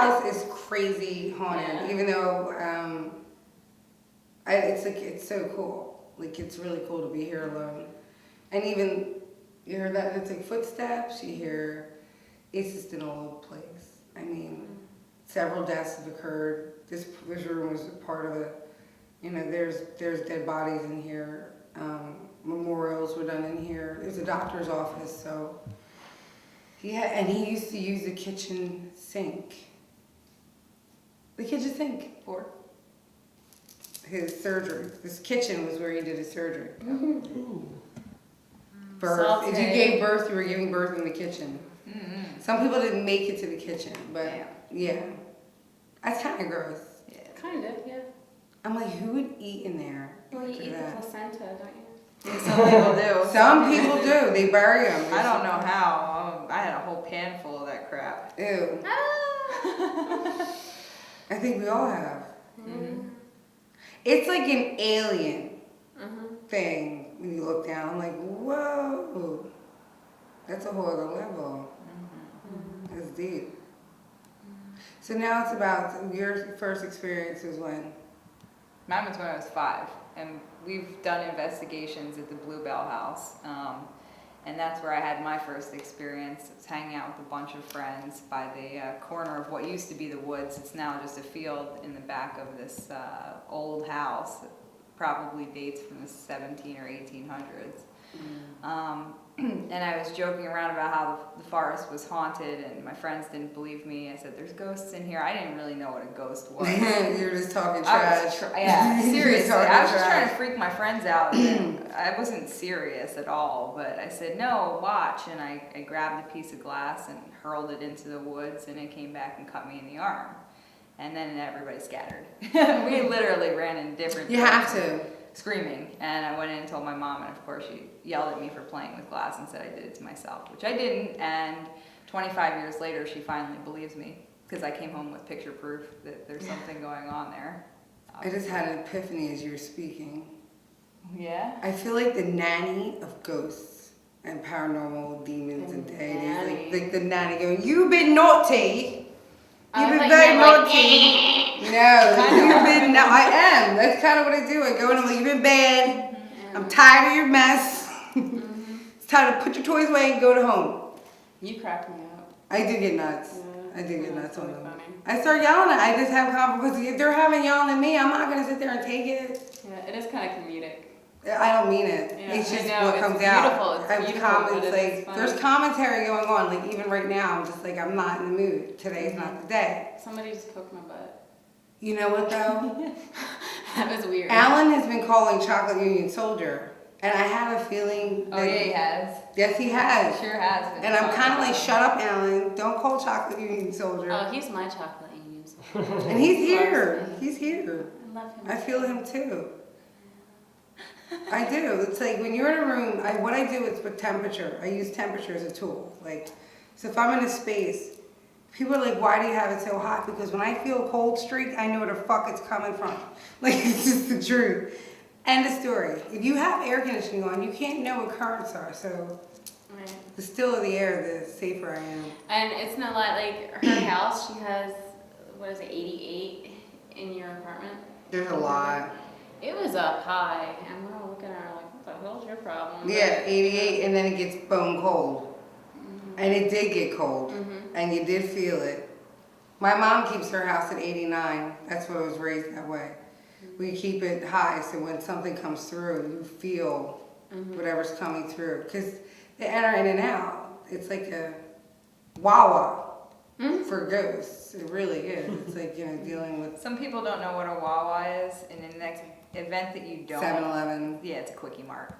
house is crazy haunted, even though it's so cool. Like, it's really cool to be here alone. And even, you hear that, it's like footsteps, you hear, it's just an old place. I mean, several deaths have occurred. This room was part of it. You know, there's dead bodies in here. Memorials were done in here. There's a doctor's office, so. And he used to use the kitchen sink. The kitchen sink for his surgery. This kitchen was where he did his surgery. Ooh. Birth. Salty. If you gave birth, you were giving birth in the kitchen. Mm-hmm. Some people didn't make it to the kitchen, but yeah. That's kind of gross. Yeah. Kind of, yeah. I'm like, who would eat in there? Well, you eat the placenta, don't you? Yeah, some people do. Some people do. They bury them. I don't know how. I had a whole pan full of that crap. Ew. I think we all have. Mm-hmm. It's like an alien thing when you look down. I'm like, whoa. That's a whole other level. Mm-hmm. That's deep. So now it's about your first experience was when? Mine was when I was 5, and we've done investigations at the Bluebell House, and that's where I had my first experience. I was hanging out with a bunch of friends by the corner of what used to be the woods. It's now just a field in the back of this old house that probably dates from the 17 or 1800s. And I was joking around about how the forest was haunted, and my friends didn't believe me. I said, "There's ghosts in here." I didn't really know what a ghost was. You were just talking trash. Yeah, seriously. I was just trash. trying to freak my friends out. And I wasn't serious at all, but I said, "No, watch." And I grabbed a piece of glass and hurled it into the woods, and it came back and cut me in the arm. And then everybody scattered. We literally ran in different directions. You have to. Screaming, and I went in and told my mom, and of course she yelled at me for playing with glass and said I did it to myself, which I didn't. And 25 years later, she finally believes me because I came home with picture proof that there's something going on there. I just had an epiphany as you were speaking. Yeah? I feel like the nanny of ghosts and paranormal demons and deities. Like the nanny going, "You've been naughty. You've been very naughty." No, you've been. No, I am. That's kind of what I do. I go in and I'm like, "You've been bad. I'm tired of your mess. It's time to put your toys away and go to home." You cracked me up. I do get nuts. Yeah. I do get nuts on really them. funny. I start yelling at. I just have conversations. If they're having yelling at me, I'm not gonna sit there and take it. Yeah, it is kind of comedic. I don't mean it. Yeah, it's just I know, what it's comes beautiful. out. It's beautiful, but It's it's like there's commentary going on. Like even right now, I'm just like I'm not in the mood. Today's not the day. Somebody just poked my butt. You know what though? That was weird. Alan has been calling Chocolate Union Soldier, and I have a feeling. Oh yeah, he has. Yes, he has. Sure has been. And I'm kind of like, shut up, Alan. Don't call Chocolate Union Soldier. Oh, he's my chocolate union. And he's here. He's here. I love him. I feel him too. I do. It's like when you're in a room, what I do is with temperature. I use temperature as a tool. Like, so if I'm in a space, people are like, "Why do you have it so hot?" Because when I feel a cold streak, I know where the fuck it's coming from. Like, it's just the truth. End of story. If you have air conditioning on, you can't know what currents are. So the stiller the air, the safer I am. And it's not like her house, she has, what is it, 88 in your apartment? There's a lot. It was up high, and we're all looking at her like, what the hell's your problem? Yeah, 88, and then it gets bone cold. And it did get cold, and you did feel it. My mom keeps her house at 89. That's what I was raised that way. We keep it high, so when something comes through, you feel whatever's coming through. Because they enter in and out. It's like a wawa for ghosts. It really is. It's like, dealing with... Some people don't know what a Wawa is, and in the next event that you don't... 7-Eleven. Yeah, it's a Quickie Mart.